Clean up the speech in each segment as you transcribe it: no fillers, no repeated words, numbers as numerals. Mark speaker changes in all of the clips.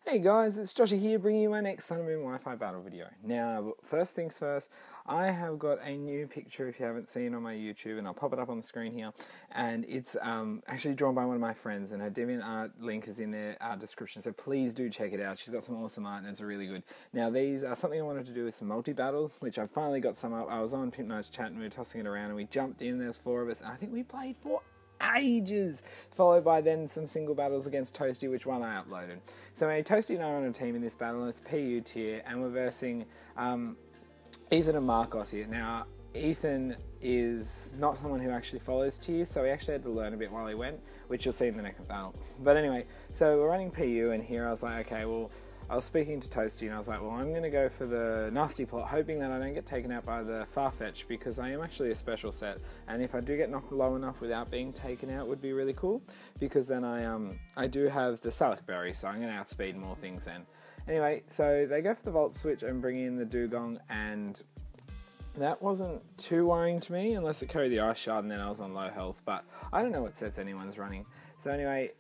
Speaker 1: Hey guys, it's Joshy here bringing you my next Sun and Moon Wi-Fi battle video. Now, first things first, I have got a new picture if you haven't seen on my YouTube, and I'll pop it up on the screen here, and it's actually drawn by one of my friends, and her DeviantArt link is in the description, so please do check it out. She's got some awesome art and it's really good. Now these are something I wanted to do with some multi-battles, which I finally got some up. I was on Pimp Nice chat and we were tossing it around and we jumped in, there's 4 of us, and I think we played for ages, followed by then some single battles against Toasty, which one I uploaded. So Toasty and I are on a team in this battle, and it's PU tier, and we're versing Ethan and Marcos here. Now, Ethan is not someone who actually follows tiers, so he actually had to learn a bit while he went, which you'll see in the next battle. But anyway, so we're running PU, and here I was like, okay, well, I was speaking to Toasty and I was like, well, I'm going to go for the nasty plot, hoping that I don't get taken out by the Farfetch, because I am actually a special set, and if I do get knocked low enough without being taken out would be really cool, because then I do have the Salak Berry, so I'm going to outspeed more things then. Anyway, so they go for the Volt Switch and bring in the Dugong, and that wasn't too worrying to me, unless it carried the Ice Shard and then I was on low health, but I don't know what sets anyone's running. So anyway,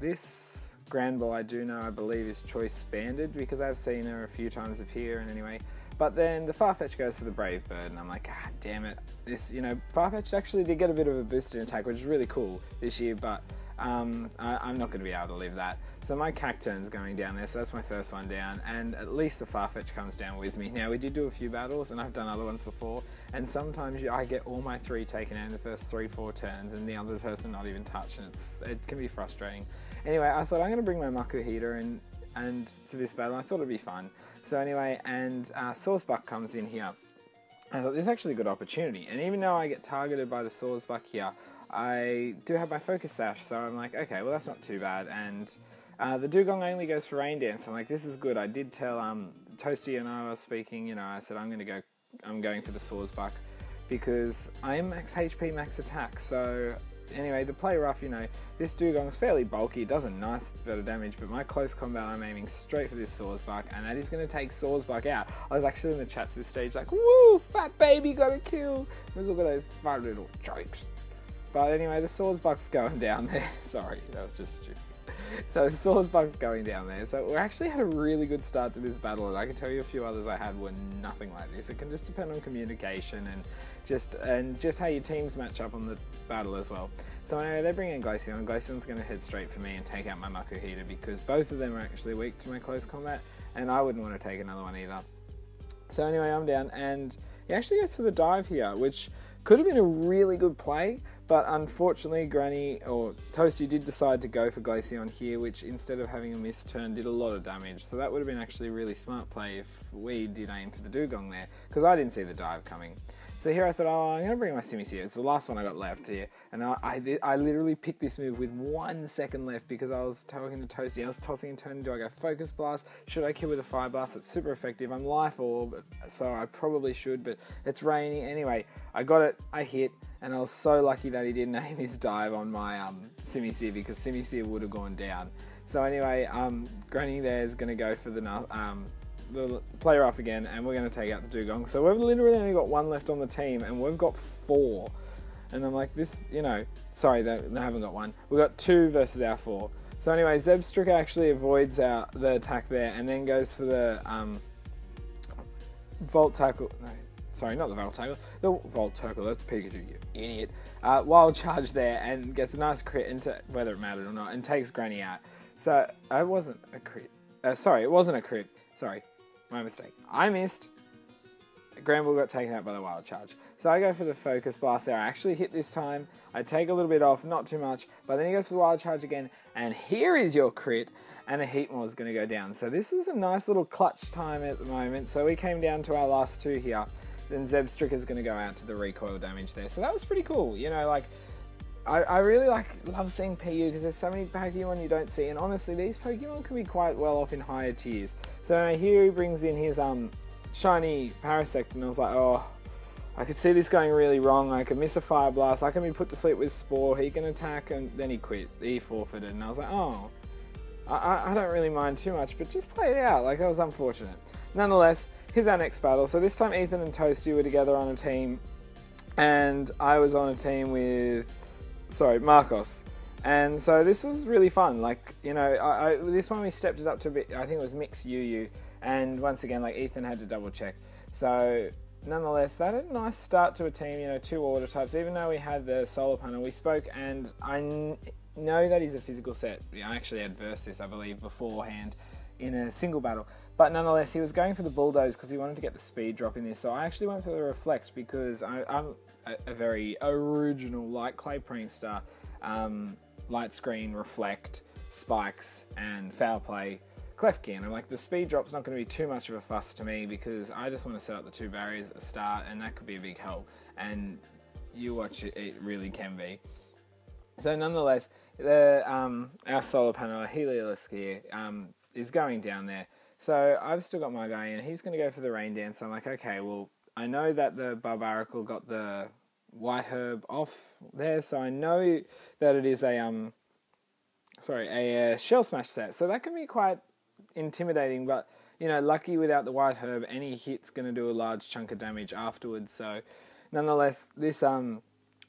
Speaker 1: this Grand Ball I do know, I believe, is choice banded, because I've seen her a few times appear, and anyway. But then the Farfetch goes for the Brave Bird, and I'm like, ah, damn it. This, Farfetch actually did get a bit of a boost in attack, which is really cool this year, but I'm not going to be able to live that. So my Cacturn's going down there, so that's my first one down, and at least the Farfetch comes down with me. Now, we did do a few battles, and I've done other ones before, and sometimes I get all my 3 taken out in the first 3-4 turns, and the other person not even touched, and it can be frustrating. Anyway, I thought I'm going to bring my Maku Heater and to this battle. I thought it'd be fun. So anyway, and Sawsbuck comes in here. I thought this is actually a good opportunity. And even though I get targeted by the Sawsbuck here, I do have my Focus Sash. So I'm like, okay, well that's not too bad. And the Dugong only goes for Rain Dance. I'm like, this is good. I did tell Toasty and I was speaking. I said I'm going for the Sawsbuck because I am max HP, max attack. So anyway, the play rough, this Dugong is fairly bulky, does a nice bit of damage, but my close combat, I'm aiming straight for this Sawsbuck, and that is going to take Sawsbuck out. I was actually in the chat to this stage like, woo, fat baby got a kill. Let's look at those fat little jokes. But anyway, the Sawsbuck's going down there. Sorry, that was just stupid. So the Sawsbuck's going down there. So we actually had a really good start to this battle, and I can tell you a few others I had were nothing like this. It can just depend on communication and just how your teams match up on the battle as well. So anyway, they bring in Glaceon, and Glaceon's going to head straight for me and take out my Maku Heater, because both of them are actually weak to my close combat, and I wouldn't want to take another one either. So anyway, I'm down, and he actually goes for the dive here, which could have been a really good play, but unfortunately Toasty did decide to go for Glaceon here, which instead of having a missed turn did a lot of damage. So that would have been actually a really smart play if we did aim for the Dugong there, because I didn't see the dive coming. So here I thought, oh, I'm going to bring my Simis here. It's the last one I got left here. And I literally picked this move with 1 second left, because I was talking to Toasty. I was tossing and turning. Do I go Focus Blast? Should I kill with a Fire Blast? It's super effective. I'm Life Orb, so I probably should, but it's raining. Anyway, I got it. I hit. And I was so lucky that he didn't aim his dive on my Simisear, because Simisear would have gone down. So anyway, Granny there is going to go for the player off again, and we're going to take out the Dugong. So we've literally only got 1 left on the team, and we've got 4. And I'm like, this, sorry, they haven't got 1. We've got 2 versus our 4. So anyway, Zebstrika actually avoids the attack there, and then goes for the Volt Tackle. No, sorry, not the Volt Tackle. The Volt Tackle, that's Pikachu, you idiot. Wild Charge there, and gets a nice crit into whether it mattered or not, and takes Granny out. So it wasn't a crit. Sorry, it wasn't a crit. Sorry. My mistake. I missed. Granbull got taken out by the Wild Charge. So I go for the Focus Blast there. I actually hit this time. I take a little bit off, not too much, but then he goes for the Wild Charge again, and here is your crit, and a Heatmore is going to go down. So this was a nice little clutch time at the moment. So we came down to our last 2 here. Then Zebstrika is going to go out to the recoil damage there. So that was pretty cool. I really love seeing PU, because there's so many Pokemon you don't see, and honestly these Pokemon can be quite well off in higher tiers. So here he brings in his shiny Parasect, and I was like, oh, I could see this going really wrong. I could miss a Fire Blast, I can be put to sleep with Spore, he can attack, and then he quit, he forfeited, and I was like, oh, I don't really mind too much, but just play it out, that was unfortunate. Nonetheless, here's our next battle. So this time Ethan and Toasty were together on a team, and I was on a team with Marcos. And so this was really fun. Like, you know, this one we stepped it up to a bit, I think it was mix UU, and once again, like, Ethan had to double check. So nonetheless, that had a nice start to a team, you know, 2 order types. Even though we had the solar panel, we spoke, and I know that he's a physical set. I actually had versed this, I believe, beforehand in a single battle. But nonetheless, he was going for the bulldoze because he wanted to get the speed drop in this. So I actually went for the reflect because I'm a very original light clay prankster. Light screen, reflect, spikes, and foul play Klefki. And I'm like, the speed drop's not going to be too much of a fuss to me because I just want to set up the 2 barriers at the start, and that could be a big help. And you watch it, it really can be. So nonetheless, our solar panel, Heliolisk here, is going down there. So I've still got my guy in. He's going to go for the rain dance. I'm like, okay, well, I know that the Barbarical got the white herb off there, so I know that it is a shell smash set. So that can be quite intimidating, but you know, lucky without the white herb, any hit's going to do a large chunk of damage afterwards. So nonetheless, this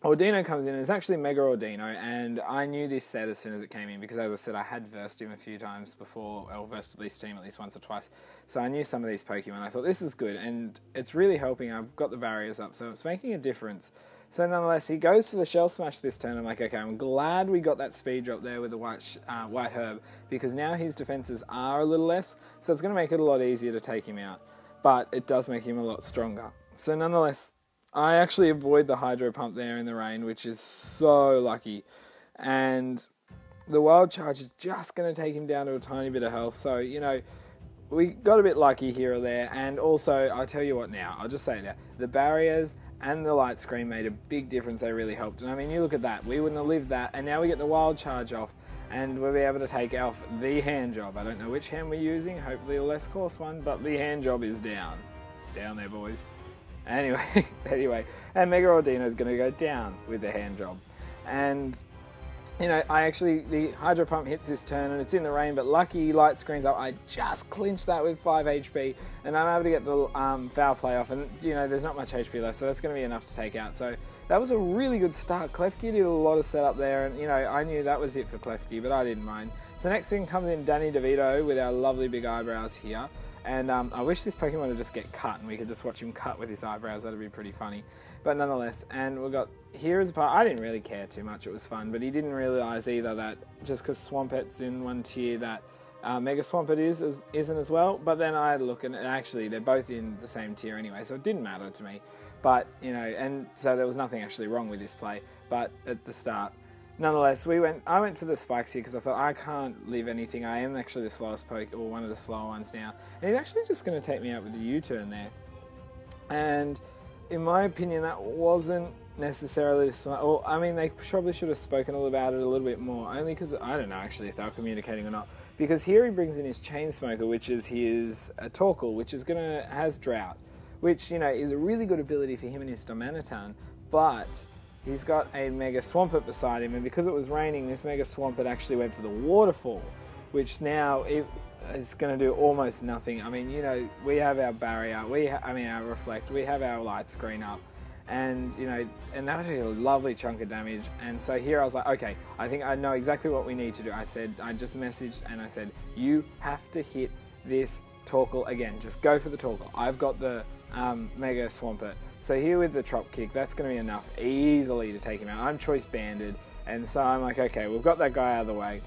Speaker 1: Ordino comes in, and it's actually Mega Ordino, and I knew this set as soon as it came in because, as I said, I had versed him a few times before, or versed this team at least once or twice, so I knew some of these Pokemon. I thought, this is good, and it's really helping. I've got the barriers up, so it's making a difference. So nonetheless, he goes for the Shell Smash this turn. I'm like, okay, I'm glad we got that speed drop there with the white herb, because now his defenses are a little less, so it's going to make it a lot easier to take him out, but it does make him a lot stronger. So nonetheless, I actually avoid the Hydro Pump there in the rain, which is so lucky. And the Wild Charge is just going to take him down to a tiny bit of health. So, you know, we got a bit lucky here or there. And also, I'll tell you what now, I'll just say it now. The barriers and the light screen made a big difference. They really helped. And I mean, you look at that. We wouldn't have lived that. And now we get the Wild Charge off. And we'll be able to take off the hand job. I don't know which hand we're using. Hopefully a less coarse one. But the hand job is down. Down there, boys. Anyway, and Mega Ordino is going to go down with the hand job. And, you know, the Hydro Pump hits this turn and it's in the rain, but lucky light screen's up. I just clinched that with 5 HP, and I'm able to get the foul play off, and, you know, there's not much HP left, so that's going to be enough to take out. So that was a really good start. Klefki did a lot of setup there, and, you know, I knew that was it for Klefki, but I didn't mind. So next thing comes in Danny DeVito with our lovely big eyebrows here. And I wish this Pokemon would just get cut and we could just watch him cut with his eyebrows. That'd be pretty funny. But nonetheless, and we got here as a part. I didn't really care too much. It was fun, but he didn't realise either that just because Swampet's in one tier that Mega Swampert isn't as well. But then I had a look, and actually they're both in the same tier anyway, so it didn't matter to me. But, you know, and so there was nothing actually wrong with this play. But at the start, nonetheless, I went for the spikes here because I thought I can't leave anything. I am actually the slowest poke, or one of the slower ones now. And he's actually just going to take me out with the U-turn there. And in my opinion, that wasn't necessarily smart. Well, I mean, they probably should have spoken about it a little bit more, only because I don't know actually if they were communicating or not. Because here he brings in his Chain Smoker, which is his Torkoal, which is has Drought, which, you know, is a really good ability for him and his Domaniton, but he's got a Mega Swampert beside him, and because it was raining, this Mega Swampert actually went for the Waterfall, which now is going to do almost nothing. I mean, you know, we have our barrier, our reflect, we have our light screen up, and, you know, and that was a lovely chunk of damage. And so here I was like, okay, I think I know exactly what we need to do. I just messaged and I said, you have to hit this Torkoal again. Just go for the Torkoal. I've got the Mega Swampert. So here with the Trop Kick, that's going to be enough easily to take him out. I'm Choice Banded, and so I'm like, okay, we've got that guy out of the way.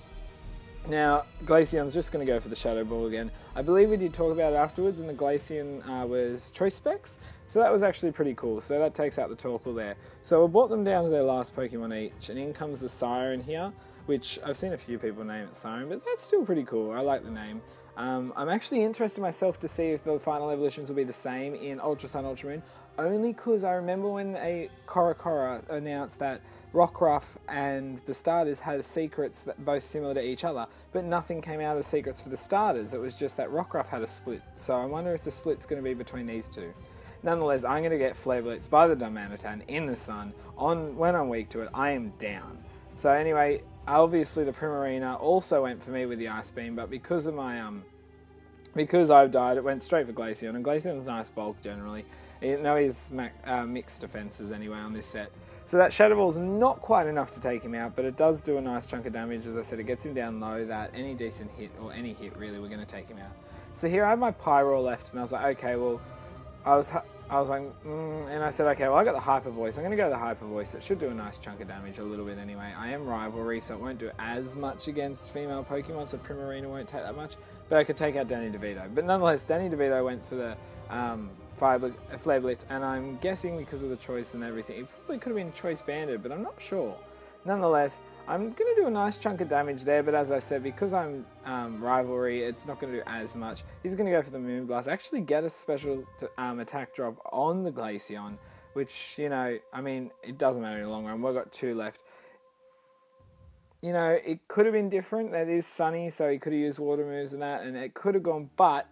Speaker 1: Now, Glaceon's just going to go for the Shadow Ball again. I believe we did talk about it afterwards, and the Glaceon was Choice Specs, so that was actually pretty cool. So that takes out the Torkoal there. So we brought them down to their last Pokemon each, and in comes the Siren here, which I've seen a few people name it Siren, but that's still pretty cool. I like the name. I'm actually interested myself to see if the final evolutions will be the same in Ultra Sun, Ultra Moon, only because I remember when a Korokora announced that Rockruff and the starters had secrets that both similar to each other, but nothing came out of the secrets for the starters. It was just that Rockruff had a split, so I wonder if the split's going to be between these two. Nonetheless, I'm going to get Flare Blitz by the Domaniton in the sun. When I'm weak to it, I am down. So anyway, obviously the Primarina also went for me with the Ice Beam, but because of my because I've died, it went straight for Glaceon, and Glaceon's nice bulk generally. You know, he's mixed defenses anyway on this set. So that Shadow Ball's not quite enough to take him out, but it does do a nice chunk of damage. As I said, it gets him down low that any decent hit, or any hit really, we're going to take him out. So here I have my Pyroar left, and I was like, okay, well, I was like, and I said, okay, well, I got the Hyper Voice. I'm going to go to the Hyper Voice. It should do a nice chunk of damage, a little bit anyway. I am Rivalry, so it won't do as much against female Pokemon, so Primarina won't take that much. But I could take out Danny DeVito. But nonetheless, Danny DeVito went for the Flare Blitz, and I'm guessing because of the choice and everything, it probably could have been Choice Banded, but I'm not sure. Nonetheless, I'm going to do a nice chunk of damage there, but as I said, because I'm Rivalry, it's not going to do as much. He's going to go for the Moonblast, actually get a special attack drop on the Glaceon, which, you know, I mean, it doesn't matter in the long run. We've got 2 left. You know, it could have been different. That is Sunny, so he could have used water moves and that, and it could have gone, but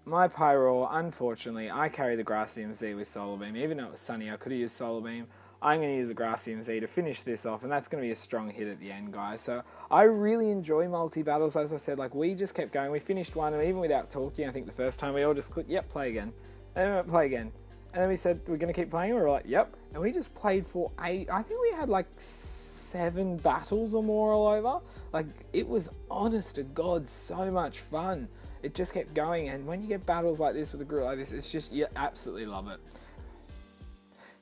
Speaker 1: my Pyroar, unfortunately, I carry the Grass EMZ with Solar Beam. Even though it was Sunny, I could have used Solar Beam. I'm going to use the Grass EMZ to finish this off, and that's going to be a strong hit at the end, guys. So I really enjoy multi-battles, as I said. Like, we just kept going. We finished one, and even without talking, I think the first time we all just clicked, yep, play again. And then we went, play again. And then we said, we're going to keep playing. We were like, yep. And we just played for 8, I think we had like 7 battles or more all over. Like, it was, honest to God, so much fun. It just kept going, and when you get battles like this with a group like this, it's just, you absolutely love it.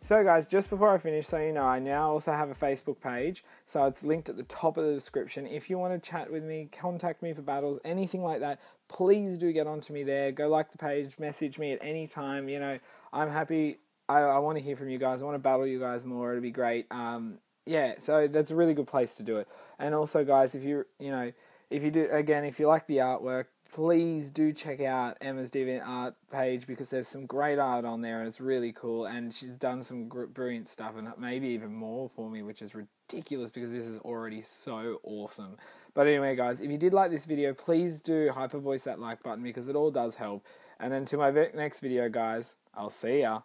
Speaker 1: So guys, just before I finish, so you know, I now also have a Facebook page, so it's linked at the top of the description. If you want to chat with me, contact me for battles, anything like that, please do get onto me there. Go like the page, message me at any time. You know, I'm happy. I want to hear from you guys. I want to battle you guys more. It'd be great. Yeah, so that's a really good place to do it. And also, guys, if you do, again, if you like the artwork, please do check out Emma's DeviantArt page, because there's some great art on there and it's really cool, and she's done some brilliant stuff and maybe even more for me, which is ridiculous because this is already so awesome. But anyway, guys, if you did like this video, please do hyper voice that like button because it all does help. And then to my next video, guys, I'll see ya.